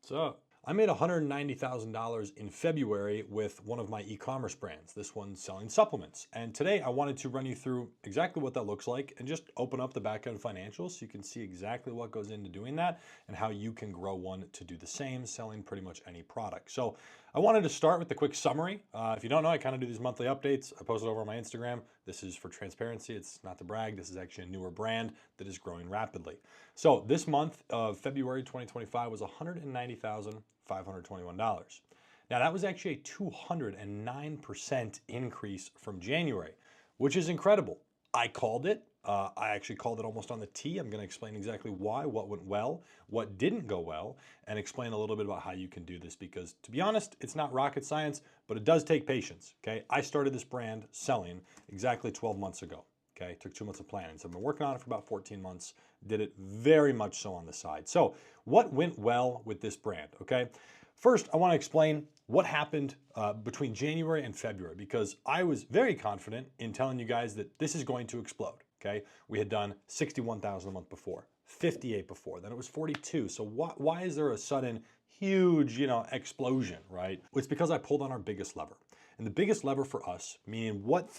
What's up? I made $190,000 in February with one of my e-commerce brands. This one's selling supplements. And today I wanted to run you through exactly what that looks like and just open up the back-end financials so you can see exactly what goes into doing that and how you can grow one to do the same, selling pretty much any product. So I wanted to start with the quick summary. If you don't know, I kind of do these monthly updates. I post it over on my Instagram. This is for transparency. It's not to brag. This is actually a newer brand that is growing rapidly. So this month of February 2025 was $190,521. Now that was actually a 209% increase from January, which is incredible. I called it. I actually called it almost on the T. I'm going to explain exactly why, what went well, what didn't go well, and explain a little bit about how you can do this because, to be honest, it's not rocket science, but it does take patience, okay? I started this brand selling exactly 12 months ago, okay? It took 2 months of planning. So I've been working on it for about 14 months, did it very much so on the side. So what went well with this brand, okay? First, I want to explain what happened between January and February because I was very confident in telling you guys that this is going to explode. Okay, we had done 61,000 a month before, 58 before, then it was 42. So why is there a sudden huge, explosion, right? Well, it's because I pulled on our biggest lever. And the biggest lever for us, meaning what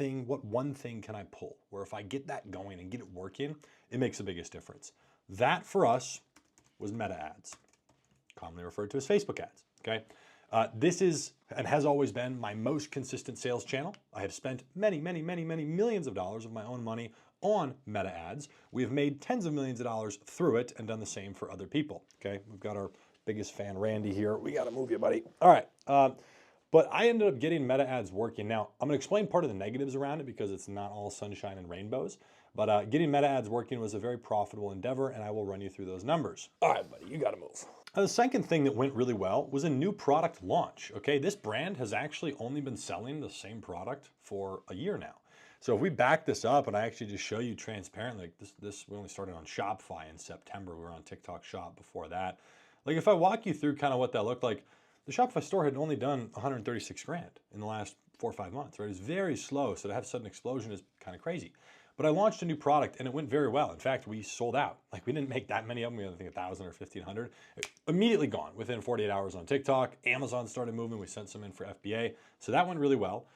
one thing can I pull? Where if I get that going and get it working, it makes the biggest difference. That for us was meta ads, commonly referred to as Facebook ads, okay? This is and has always been my most consistent sales channel. I have spent many millions of dollars of my own money on meta ads. We have made tens of millions of dollars through it and done the same for other people. Okay, we've got our biggest fan, Randy, here. We got to move you, buddy. All right. But I ended up getting meta ads working. Now, I'm going to explain part of the negatives around it because it's not all sunshine and rainbows. But getting meta ads working was a very profitable endeavor, and I will run you through those numbers. All right, buddy, you got to move. The second thing that went really well was a new product launch. Okay, this brand has actually only been selling the same product for a year now. So if we back this up and I actually just show you transparently, like this we only started on Shopify in September. We were on TikTok Shop before that. Like if I walk you through kind of what that looked like, the Shopify store had only done 136 grand in the last 4 or 5 months, right? It was very slow. So to have a sudden explosion is kind of crazy. But I launched a new product and it went very well. In fact, we sold out. Like we didn't make that many of them. We had, I think, 1,000 or 1,500. Immediately gone within 48 hours on TikTok. Amazon started moving. We sent some in for FBA. So that went really well,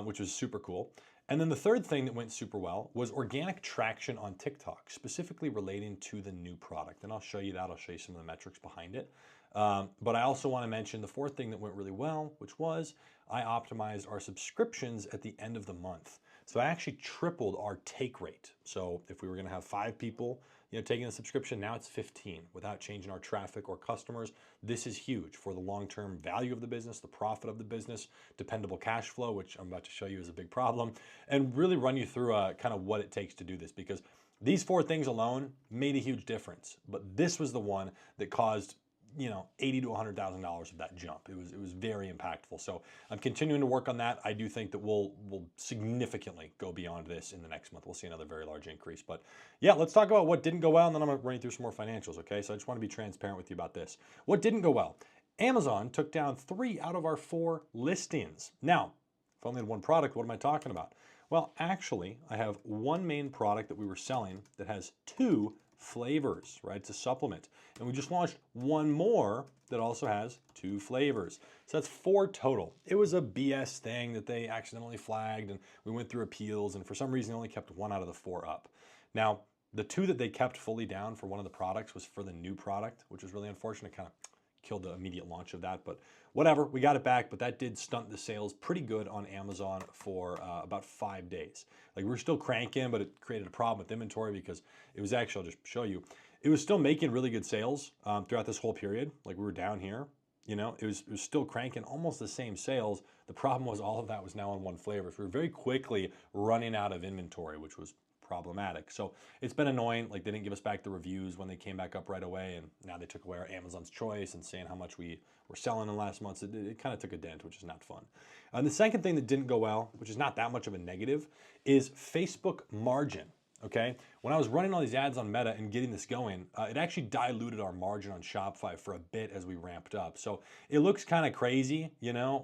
which was super cool. And then the third thing that went super well was organic traction on TikTok, specifically relating to the new product. And I'll show you that. I'll show you some of the metrics behind it. But I also want to mention the fourth thing that went really well, which was I optimized our subscriptions at the end of the month. So I actually tripled our take rate. So if we were going to have 5 people, taking a subscription, now it's 15 without changing our traffic or customers. This is huge for the long-term value of the business, the profit of the business, dependable cash flow, which I'm about to show you is a big problem, and really run you through kind of what it takes to do this because these 4 things alone made a huge difference. But this was the one that caused $80,000 to $100,000 of that jump. It was very impactful. So I'm continuing to work on that. I do think that we'll significantly go beyond this in the next month. We'll see another very large increase. But yeah, let's talk about what didn't go well, and then I'm going to run you through some more financials, okay? So I just want to be transparent with you about this. What didn't go well? Amazon took down 3 out of our 4 listings. Now, if I only had one product, what am I talking about? Well, actually, I have one main product that we were selling that has 2 flavors, right? It's a supplement. And we just launched one more that also has 2 flavors. So that's 4 total. It was a BS thing that they accidentally flagged and we went through appeals and for some reason they only kept 1 out of the 4 up. Now, the 2 that they kept fully down for one of the products was for the new product, which was really unfortunate. Kind of killed the immediate launch of that, but whatever, we got it back, but that did stunt the sales pretty good on Amazon for about 5 days. Like we're still cranking, but it created a problem with inventory because it was actually, I'll just show you, it was still making really good sales throughout this whole period. Like we were down here, it was still cranking almost the same sales. The problem was all of that was now on one flavor. So we were very quickly running out of inventory, which was problematic. So it's been annoying. Like they didn't give us back the reviews when they came back up right away, and now they took away our Amazon's choice and saying how much we were selling in the last month. So it kind of took a dent, which is not fun. And the second thing that didn't go well, which is not that much of a negative, is Facebook margin. Okay, when I was running all these ads on Meta and getting this going, it actually diluted our margin on Shopify for a bit as we ramped up. So it looks kind of crazy,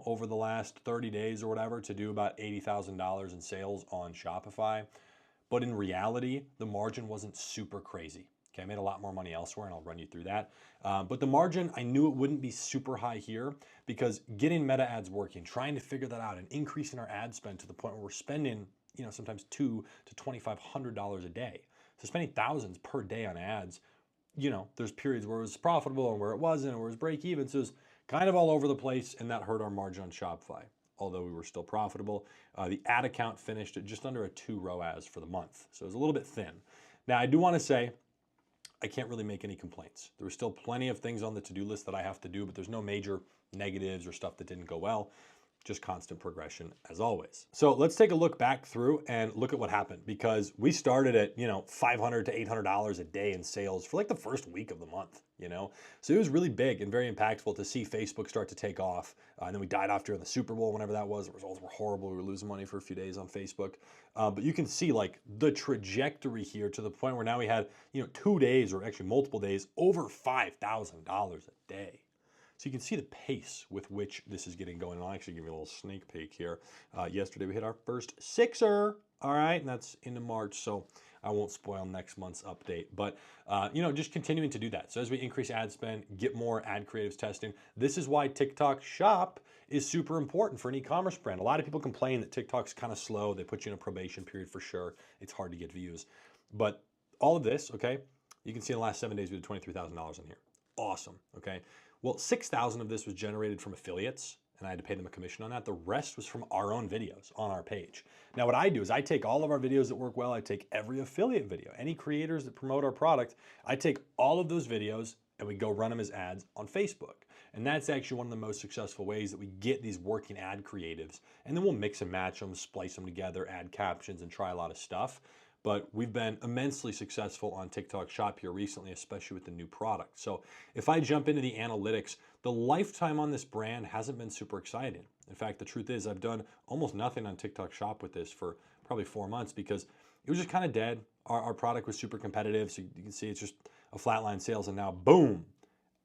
over the last 30 days or whatever to do about $80,000 in sales on Shopify. But in reality, the margin wasn't super crazy. Okay, I made a lot more money elsewhere, and I'll run you through that. But the margin, I knew it wouldn't be super high here because getting meta ads working, trying to figure that out, and increasing our ad spend to the point where we're spending, sometimes $200 to $2,500 a day. So spending thousands per day on ads, there's periods where it was profitable and where it wasn't, or where it was break even. So it was kind of all over the place, and that hurt our margin on Shopify. Although we were still profitable, the ad account finished at just under a 2 ROAS for the month. So it was a little bit thin. Now I do want to say, I can't really make any complaints. There were still plenty of things on the to-do list that I have to do, but there's no major negatives or stuff that didn't go well. Just constant progression as always. So let's take a look back through and look at what happened, because we started at, $500 to $800 a day in sales for like the first week of the month, So it was really big and very impactful to see Facebook start to take off. And then we died off during the Super Bowl, whenever that was. The results were horrible. We were losing money for a few days on Facebook. But you can see like the trajectory here to the point where now we had, 2 days, or actually multiple days, over $5,000 a day. So you can see the pace with which this is getting going. I'll actually give you a little sneak peek here. Yesterday we hit our first sixer, all right, and that's into March, so I won't spoil next month's update. But, just continuing to do that. So as we increase ad spend, get more ad creatives testing, this is why TikTok Shop is super important for an e-commerce brand. A lot of people complain that TikTok's kind of slow. They put you in a probation period for sure. It's hard to get views. But all of this, okay, you can see in the last 7 days we did $23,000 in here. Awesome, okay? Well, 6,000 of this was generated from affiliates, and I had to pay them a commission on that. The rest was from our own videos on our page. Now, what I do is I take all of our videos that work well. I take every affiliate video, any creators that promote our product. I take all of those videos and we go run them as ads on Facebook. And that's actually one of the most successful ways that we get these working ad creatives. And then we'll mix and match them, splice them together, add captions, and try a lot of stuff. But we've been immensely successful on TikTok Shop here recently, especially with the new product. So if I jump into the analytics, the lifetime on this brand hasn't been super exciting. In fact, the truth is I've done almost nothing on TikTok Shop with this for probably 4 months because it was just kind of dead. Our product was super competitive. So you can see it's just a flatline sales, and now boom,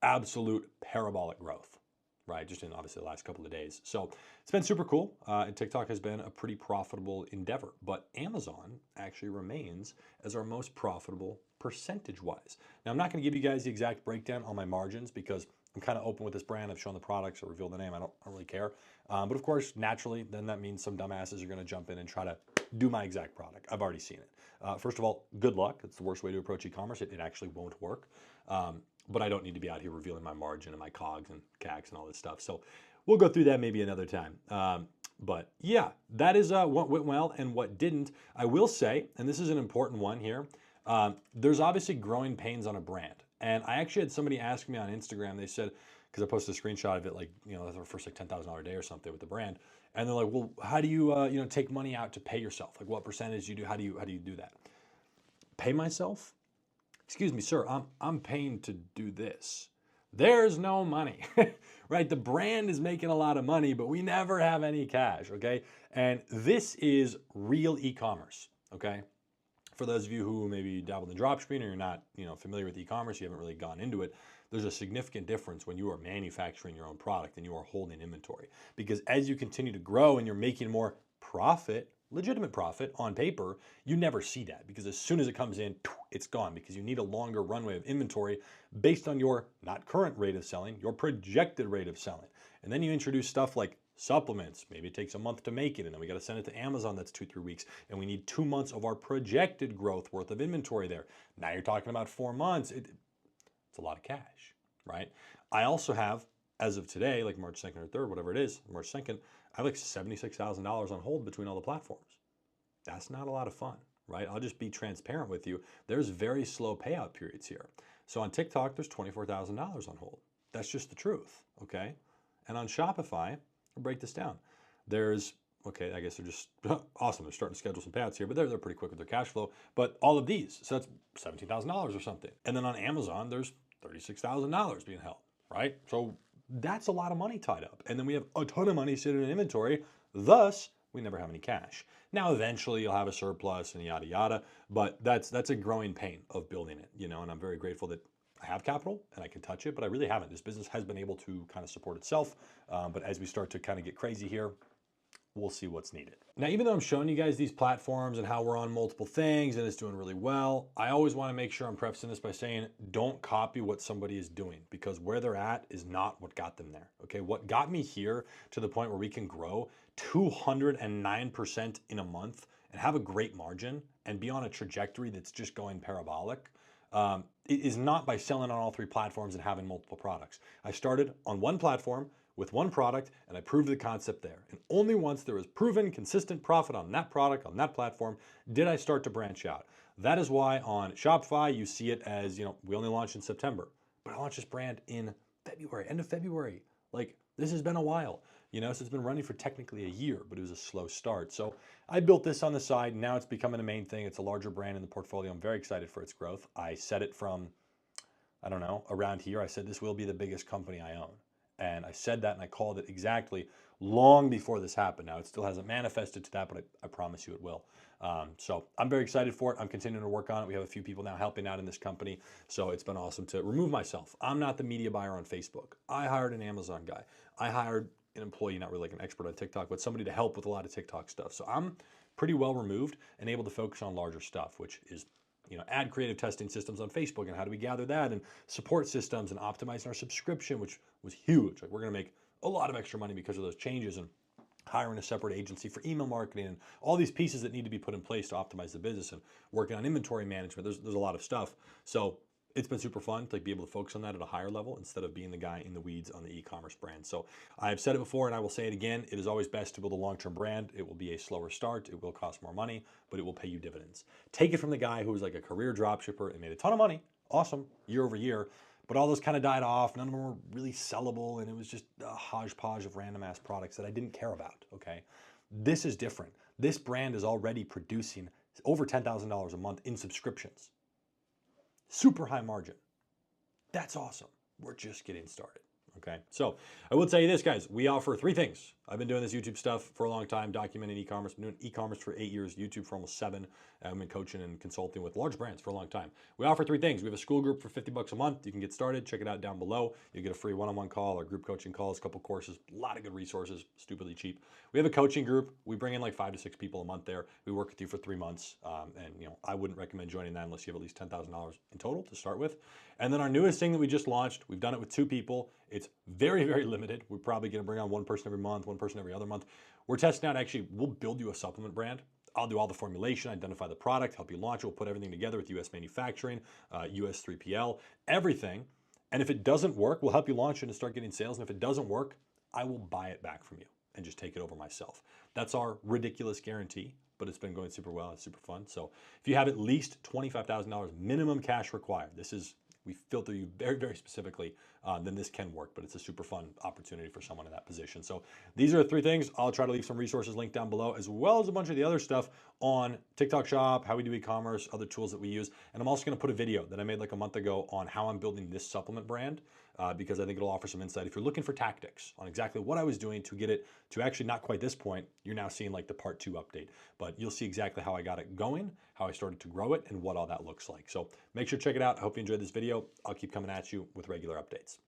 absolute parabolic growth. Right, just in obviously the last couple of days. So it's been super cool. And TikTok has been a pretty profitable endeavor, but Amazon actually remains as our most profitable percentage-wise. Now, I'm not going to give you guys the exact breakdown on my margins because I'm kind of open with this brand. I've shown the products or revealed the name. I don't really care. But of course, naturally, then that means some dumbasses are going to jump in and try to do my exact product. I've already seen it. First of all, good luck. It's the worst way to approach e-commerce. It actually won't work. But I don't need to be out here revealing my margin and my COGS and CACs and all this stuff. So we'll go through that maybe another time. But yeah, that is what went well and what didn't. I will say, and this is an important one here, there's obviously growing pains on a brand. And I actually had somebody ask me on Instagram, they said, because I posted a screenshot of it, like, that's our first like $10,000 a day or something with the brand. And they're like, well, how do you, take money out to pay yourself? Like what percentage do you do? How do you do that? Pay myself? Excuse me, sir, I'm paying to do this. There's no money, right? The brand is making a lot of money, but we never have any cash, okay? And this is real e-commerce, okay? For those of you who maybe dabbled in dropshipping or you're not, familiar with e-commerce, you haven't really gone into it, there's a significant difference when you are manufacturing your own product and you are holding inventory. Because as you continue to grow and you're making more profit, legitimate profit on paper, you never see that because as soon as it comes in, it's gone because you need a longer runway of inventory based on your not current rate of selling, your projected rate of selling. And then you introduce stuff like supplements. Maybe it takes a month to make it, and then we got to send it to Amazon. That's 2-3 weeks, and we need 2 months of our projected growth worth of inventory there. Now you're talking about 4 months. It's a lot of cash, right? I also have, as of today, like March 2nd or 3rd, whatever it is, March 2nd, I have like $76,000 on hold between all the platforms. That's not a lot of fun, right? I'll just be transparent with you. There's very slow payout periods here. So on TikTok, there's $24,000 on hold. That's just the truth, okay? And on Shopify, I'll break this down. There's, okay, I guess they're just awesome. They're starting to schedule some payouts here, but they're pretty quick with their cash flow. But all of these, so that's $17,000 or something. And then on Amazon, there's $36,000 being held, right? So that's a lot of money tied up. And then we have a ton of money sitting in inventory. Thus, we never have any cash. Now, eventually you'll have a surplus and yada, yada, but that's a growing pain of building it, and I'm very grateful that I have capital and I can touch it, but I really haven't. This business has been able to kind of support itself. But as we start to kind of get crazy here, we'll see what's needed. Now, even though I'm showing you guys these platforms and how we're on multiple things and it's doing really well, I always want to make sure I'm prefacing this by saying, don't copy what somebody is doing, because where they're at is not what got them there. Okay. What got me here to the point where we can grow 209% in a month and have a great margin and be on a trajectory that's just going parabolic, it is not by selling on all three platforms and having multiple products. I started on one platform with one product and I proved the concept there. And only once there was proven consistent profit on that product, on that platform, did I start to branch out. That is why on Shopify, you see it as, we only launched in September, but I launched this brand in February, end of February. Like, this has been a while, so it's been running for technically a year, but it was a slow start. So I built this on the side, and now it's becoming a main thing. It's a larger brand in the portfolio. I'm very excited for its growth. I said it from, I don't know, around here, I said this will be the biggest company I own. And I said that and I called it exactly long before this happened. Now, it still hasn't manifested to that, but I promise you it will. So I'm very excited for it. I'm continuing to work on it. We have a few people now helping out in this company. So it's been awesome to remove myself. I'm not the media buyer on Facebook. I hired an Amazon guy. I hired an employee, not really like an expert on TikTok, but somebody to help with a lot of TikTok stuff. So I'm pretty well removed and able to focus on larger stuff, which is ad creative testing systems on Facebook and how do we gather that, and support systems and optimizing our subscription, which was huge. Like, we're going to make a lot of extra money because of those changes, and hiring a separate agency for email marketing and all these pieces that need to be put in place to optimize the business, and working on inventory management. There's a lot of stuff. So it's been super fun to be able to focus on that at a higher level instead of being the guy in the weeds on the e-commerce brand. So I've said it before and I will say it again. It is always best to build a long-term brand. It will be a slower start. It will cost more money, but it will pay you dividends. Take it from the guy who was like a career dropshipper and made a ton of money. Awesome, year over year. But all those kind of died off. None of them were really sellable. And it was just a hodgepodge of random ass products that I didn't care about. Okay. This is different. This brand is already producing over $10,000 a month in subscriptions. Super high margin. That's awesome. We're just getting started. Okay. So I will tell you this, guys, we offer three things. I've been doing this YouTube stuff for a long time, documenting e-commerce, been doing e-commerce for 8 years, YouTube for almost 7. I've been coaching and consulting with large brands for a long time. We offer three things. We have a school group for $50 a month. You can get started. Check it out down below. You get a free one-on-one call or group coaching calls, a couple courses, a lot of good resources, stupidly cheap. We have a coaching group. We bring in like 5 to 6 people a month there. We work with you for 3 months. And I wouldn't recommend joining that unless you have at least $10,000 in total to start with. And then our newest thing that we just launched, we've done it with 2 people. It's very, very limited. We're probably going to bring on one person every month, one person every other month. We're testing out, actually, we'll build you a supplement brand. I'll do all the formulation, identify the product, help you launch it. We'll put everything together with US manufacturing, US 3PL, everything. And if it doesn't work, we'll help you launch it and start getting sales. And if it doesn't work, I will buy it back from you and just take it over myself. That's our ridiculous guarantee, but it's been going super well. It's super fun. So if you have at least $25,000 minimum cash required, we filter you very, very specifically, then this can work, but it's a super fun opportunity for someone in that position. So these are the 3 things. I'll try to leave some resources linked down below, as well as a bunch of the other stuff on TikTok Shop, how we do e-commerce, other tools that we use. And I'm also going to put a video that I made like a month ago on how I'm building this supplement brand, because I think it'll offer some insight. If you're looking for tactics on exactly what I was doing to get it to actually not quite this point, you're now seeing like the part 2 update, but you'll see exactly how I got it going, how I started to grow it, and what all that looks like. So make sure to check it out. I hope you enjoyed this video. I'll keep coming at you with regular updates.